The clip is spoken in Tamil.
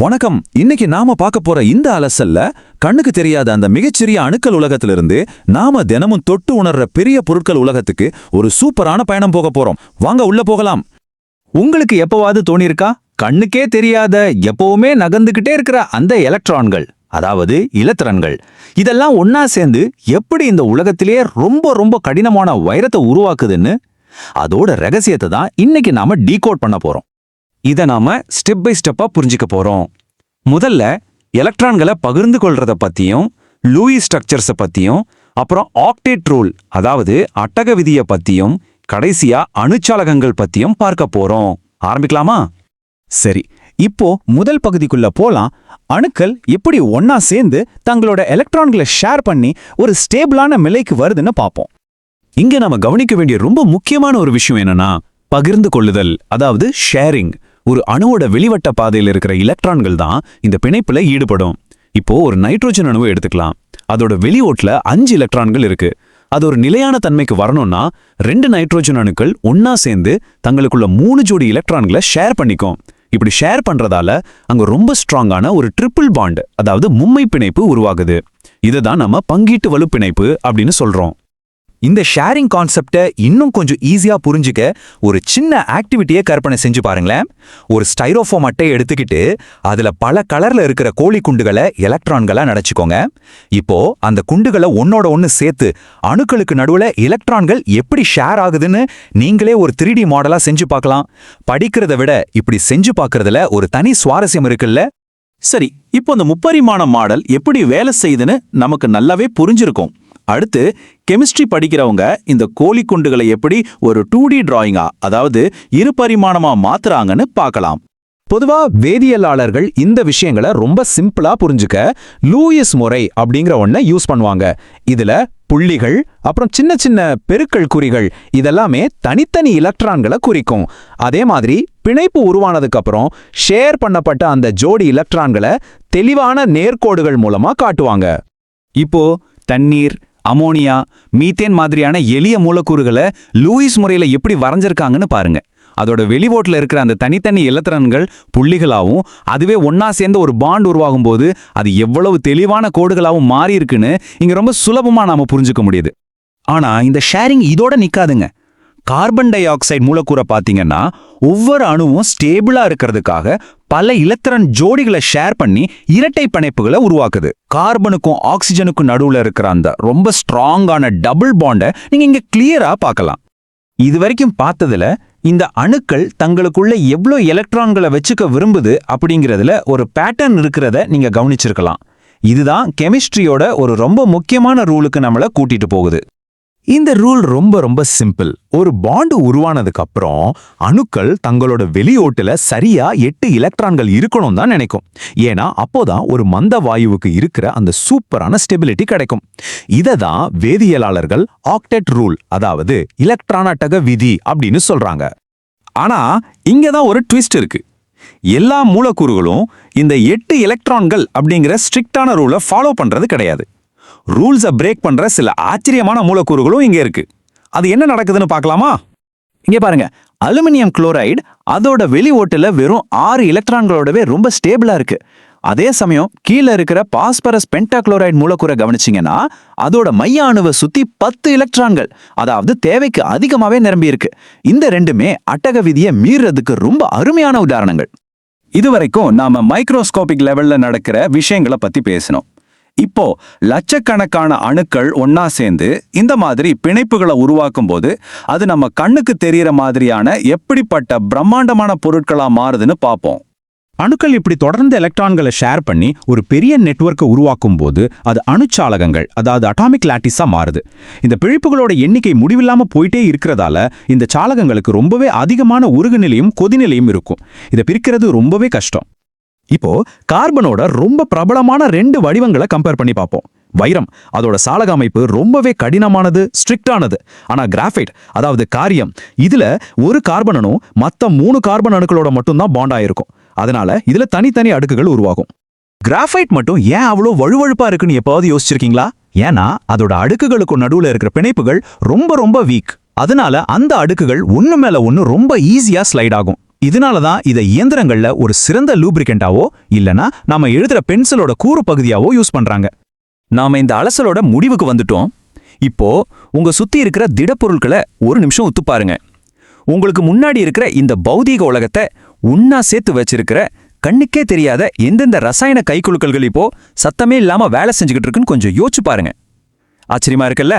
வணக்கம். இன்னைக்கு நாம பார்க்க போற இந்த அலசல்ல கண்ணுக்கு தெரியாத அந்த மிகச்சிறிய அணுக்கள் உலகத்திலிருந்து நாம தினமும் தொட்டு உணர்ற பெரிய பொருட்கள் உலகத்துக்கு ஒரு சூப்பரான பயணம் போக போறோம். வாங்க உள்ள போகலாம். உங்களுக்கு எப்பவாவது தோணியிருக்கா, கண்ணுக்கே தெரியாத எப்பவுமே நகர்ந்துகிட்டே இருக்கிற அந்த எலக்ட்ரான்கள், அதாவது இலத்திரன்கள், இதெல்லாம் ஒன்னா சேர்ந்து எப்படி இந்த உலகத்திலேயே ரொம்ப ரொம்ப கடினமான வைரத்தை உருவாக்குதுன்னு? அதோட ரகசியத்தை தான் இன்னைக்கு நாம டீகோட் பண்ண போறோம். இதை நாம ஸ்டெப் பை ஸ்டெப்பா புரிஞ்சுக்க போறோம். முதல்ல எலக்ட்ரான்களை பகிர்ந்து கொள்றத பத்தியும், லூயி ஸ்ட்ரக்சர்ஸை பத்தியும், அப்புறம் ஆக்டேட் ரூல் அதாவது அட்டக விதியை பத்தியும், கடைசியா அணுச்சாலகங்கள் பத்தியும் பார்க்க போறோம். ஆரம்பிக்கலாமா? சரி, இப்போ முதல் பகுதிக்குள்ள போலாம். அணுக்கள் எப்படி ஒன்னா சேர்ந்து தங்களோட எலக்ட்ரான்களை ஷேர் பண்ணி ஒரு ஸ்டேபிளான நிலைக்கு வருதுன்னு பார்ப்போம். இங்க நாம கவனிக்க வேண்டிய ரொம்ப முக்கியமான ஒரு விஷயம் என்னன்னா, பகிர்ந்து கொள்ளுதல், அதாவது ஷேரிங். ஒரு அணுவோட வெளிவட்ட பாதையில் இருக்கிற எலக்ட்ரான்கள் தான் இந்த பிணைப்புல ஈடுபடும். இப்போ ஒரு நைட்ரோஜன் அணுவை எடுத்துக்கலாம். அதோட வெளியோட்ல 5 எலக்ட்ரான்கள் இருக்கு. அது ஒரு நிலையான தன்மைக்கு வரணும்னா 2 நைட்ரோஜன் அணுக்கள் ஒன்னா சேர்ந்து தங்களுக்குள்ள 3 ஜோடி எலக்ட்ரான்களை ஷேர் பண்ணிக்கும். இப்படி ஷேர் பண்றதால அங்க ரொம்ப ஸ்ட்ராங்கான ஒரு ட்ரிபிள் பாண்ட், அதாவது மும்மை பிணைப்பு உருவாகுது. இதுதான் நம்ம பங்கீட்டு வலு பிணைப்பு அப்படின்னு சொல்றோம். இந்த ஷேரிங் கான்செப்டை இன்னும் கொஞ்சம் ஈஸியா புரிஞ்சுக்க ஒரு சின்ன ஆக்டிவிட்டியை கற்பனை செஞ்சு பாருங்களேன். ஒரு ஸ்டைரோஃபோம் அட்டையை எடுத்துக்கிட்டு அதுல பல கலர்ல இருக்கிற கோழி குண்டுகளை எலக்ட்ரான்களா நினைச்சுக்கோங்க. இப்போ அந்த குண்டுகளை ஒன்னோட ஒன்னு சேர்த்து அணுக்களுக்கு நடுவுல எலக்ட்ரான்கள் எப்படி ஷேர் ஆகுதுன்னு நீங்களே ஒரு 3D மாடலா செஞ்சு பார்க்கலாம். படிக்கிறத விட இப்படி செஞ்சு பார்க்கறதுல ஒரு தனி சுவாரஸ்யம் இருக்குல்ல? சரி, இப்போ அந்த முப்பரிமாண மாடல் எப்படி வேலை செய்யுதுன்னு நமக்கு நல்லாவே புரிஞ்சிருக்கும். அடுத்து கெமிஸ்ட்ரி படிக்கிறவங்க இந்த கோழி குண்டுகளை எப்படி ஒரு 2D டிராயிங்கா, அதாவது இருபரிமாணமா மாத்துறாங்கன்னு பார்க்கலாம். பொதுவா வேதியியலாளர்கள் இந்த விஷயங்களை ரொம்ப சிம்பிளா புரிஞ்சுக்க லூயிஸ் முறை அப்படிங்கிற ஒன்றை யூஸ் பண்ணுவாங்க. இதுல புள்ளிகள், அப்புறம் சின்ன சின்ன பெருக்கல் குறிகள் இதெல்லாமே தனித்தனி எலக்ட்ரான்களை குறிக்கும். அதே மாதிரி பிணைப்பு உருவானதுக்கு அப்புறம் ஷேர் பண்ணப்பட்ட அந்த ஜோடி எலக்ட்ரான்களை தெளிவான நேர்கோடுகள் மூலமா காட்டுவாங்க. இப்போ தண்ணீர், அமோனியா, மீத்தேன் மாதிரியான எளிய மூலக்கூறுகளை லூயிஸ் முறையில எப்படி வரைஞ்சிருக்காங்கன்னு பாருங்க. அதோட வெளிவோட்டில் இருக்கிற அந்த தனித்தனி எலக்ட்ரான்கள் புள்ளிகளாகவும், அதுவே ஒன்னா சேர்ந்த ஒரு பாண்ட் உருவாகும் போது அது எவ்வளவு தெளிவான கோடுகளாகவும் மாறி இருக்குன்னு இங்க ரொம்ப சுலபமா நாம புரிஞ்சுக்க முடியுது. ஆனா இந்த ஷேரிங் இதோட நிக்காதுங்க. கார்பன் டை ஆக்சைடு மூலக்கூறை பார்த்தீங்கன்னா ஒவ்வொரு அணுவும் ஸ்டேபிளா இருக்கிறதுக்காக பல எலக்ட்ரான் ஜோடிகளை ஷேர் பண்ணி இரட்டை பிணைப்புகளை உருவாக்குது. கார்பனுக்கும் ஆக்சிஜனுக்கும் நடுவுல இருக்கிற அந்த ரொம்ப ஸ்ட்ராங்கான டபுள் பாண்டை நீங்க இங்க கிளியரா பார்க்கலாம். இது வரைக்கும் பார்த்ததுல இந்த அணுக்கள் தங்களுக்குள்ள எவ்வளோ எலக்ட்ரான்களை வச்சுக்க விரும்புது அப்படிங்கிறதுல ஒரு பேட்டர்ன் இருக்கிறத நீங்க கவனிச்சிருக்கலாம். இதுதான் கெமிஸ்ட்ரியோட ஒரு ரொம்ப முக்கியமான ரூலுக்கு நம்மள கூட்டிட்டு போகுது. இந்த ரூல் ரொம்ப ரொம்ப சிம்பிள். ஒரு பாண்டு உருவானதுக்கு அப்புறம் அணுக்கள் தங்களோட வெளியோட்டுல சரியா 8 எலக்ட்ரான்கள் இருக்கணும் தான் நினைக்கும். ஏன்னா அப்போதான் ஒரு மந்த வாயுவுக்கு இருக்கிற அந்த சூப்பரான ஸ்டெபிலிட்டி கிடைக்கும். இதை தான் வேதியியலாளர்கள் ஆக்டெட் ரூல், அதாவது எலக்ட்ரான் அட்டக விதி அப்படின்னு சொல்றாங்க. ஆனா இங்கதான் ஒரு ட்விஸ்ட் இருக்கு. எல்லா மூலக்கூறுகளும் இந்த 8 எலக்ட்ரான்கள் அப்படிங்கிற ஸ்ட்ரிக்டான ரூலை ஃபாலோ பண்றது கிடையாது. ரூல்ஸை பிரேக் பண்ற சில ஆச்சரியமான மூலக்கூறுகளும் இங்க இருக்கு. அது என்ன நடக்குதுன்னு பார்க்கலாமா? இங்க பாருங்க, அலுமினியம் குளோரைடு அதோட வெளி ஓட்டுல வெறும் 6 எலக்ட்ரான்களோடவே ரொம்ப ஸ்டேபிளா இருக்கு. அதே சமயம் கீழே இருக்கிற பாஸ்பரஸ் பென்டாக்ளோரைடு மூலக்கூறை கவனிச்சிங்கன்னா அதோட மைய அணுவை சுத்தி 10 எலக்ட்ரான்கள், அதாவது தேவைக்கு அதிகமாவே நிரம்பி இருக்கு. இந்த ரெண்டுமே அட்டக விதியை மீறதுக்கு ரொம்ப அருமையான உதாரணங்கள். இதுவரைக்கும் நாம மைக்ரோஸ்கோபிக் லெவல்ல நடக்கிற விஷயங்களை பத்தி பேசணும். இப்போ லட்சக்கணக்கான அணுக்கள் ஒன்னா சேர்ந்து இந்த மாதிரி பிணைப்புகளை உருவாக்கும் போது அது நம்ம கண்ணுக்கு தெரியற மாதிரியான எப்படிப்பட்ட பிரம்மாண்டமான பொருட்களா மாறுதுன்னு பார்ப்போம். அணுக்கள் இப்படி தொடர்ந்து எலக்ட்ரான்களை ஷேர் பண்ணி ஒரு பெரிய நெட்வொர்க்கை உருவாக்கும் போது அது அணுச்சாலகங்கள், அதாவது அட்டாமிக் லாட்டிஸா மாறுது. இந்த பிழைப்புகளோட எண்ணிக்கை முடிவில்லாம போயிட்டே இருக்கிறதால இந்த சாலகங்களுக்கு ரொம்பவே அதிகமான உருகுநிலையும் கொதிநிலையும் இருக்கும். இதை பிரிக்கிறது ரொம்பவே கஷ்டம். இப்போ கார்பனோட ரொம்ப பிரபலமான 2 வடிவங்களை கம்பேர் பண்ணி பார்ப்போம். வைரம், அதோட சாலக அமைப்பு ரொம்பவே கடினமானது, ஸ்ட்ரிக்டானது. ஆனா கிராஃபைட், அதாவது காரியம், இதுல ஒரு கார்பன் அணு மத்த 3 கார்பன் அணுக்களோட மட்டும்தான் பாண்ட் ஆயிருக்கும். அதனால இதுல தனித்தனி அடுக்குகள் உருவாகும். கிராஃபைட் மட்டும் ஏன் அவ்வளோ வழுவழுப்பா இருக்குன்னு எப்பாவது யோசிச்சிருக்கீங்களா? ஏன்னா அதோட அடுக்குகளுக்கு நடுவுல இருக்கிற பிணைப்புகள் ரொம்ப ரொம்ப வீக். அதனால அந்த அடுக்குகள் ஒன்னு மேல ஒன்னு ரொம்ப ஈஸியா ஸ்லைட் ஆகும். இதனால தான் இதை இயந்திரங்கள்ல ஒரு சிறந்த லூப்ரிகண்டாவோ இல்லனா நாம எழுதுற பென்சிலோட கூறு பகுதியாவோ யூஸ் பண்றாங்க. நாம இந்த அலசலோட முடிவுக்கு வந்துட்டோம். இப்போ உங்க சுத்தி இருக்கிற திடப்பொருட்களை ஒரு நிமிஷம் உத்து பாருங்க. உங்களுக்கு முன்னாடி இருக்கிற இந்த பௌதீக உலகத்தை உன்னா சேர்த்து வச்சிருக்கிற கண்ணுக்கே தெரியாத எந்தெந்த ரசாயன கைக்குலுக்கல்கள் இப்போ சத்தமே இல்லாம வேலை செஞ்சுக்கிட்டு இருக்குன்னு கொஞ்சம் யோசிச்சு பாருங்க. ஆச்சரியமா இருக்குல்ல?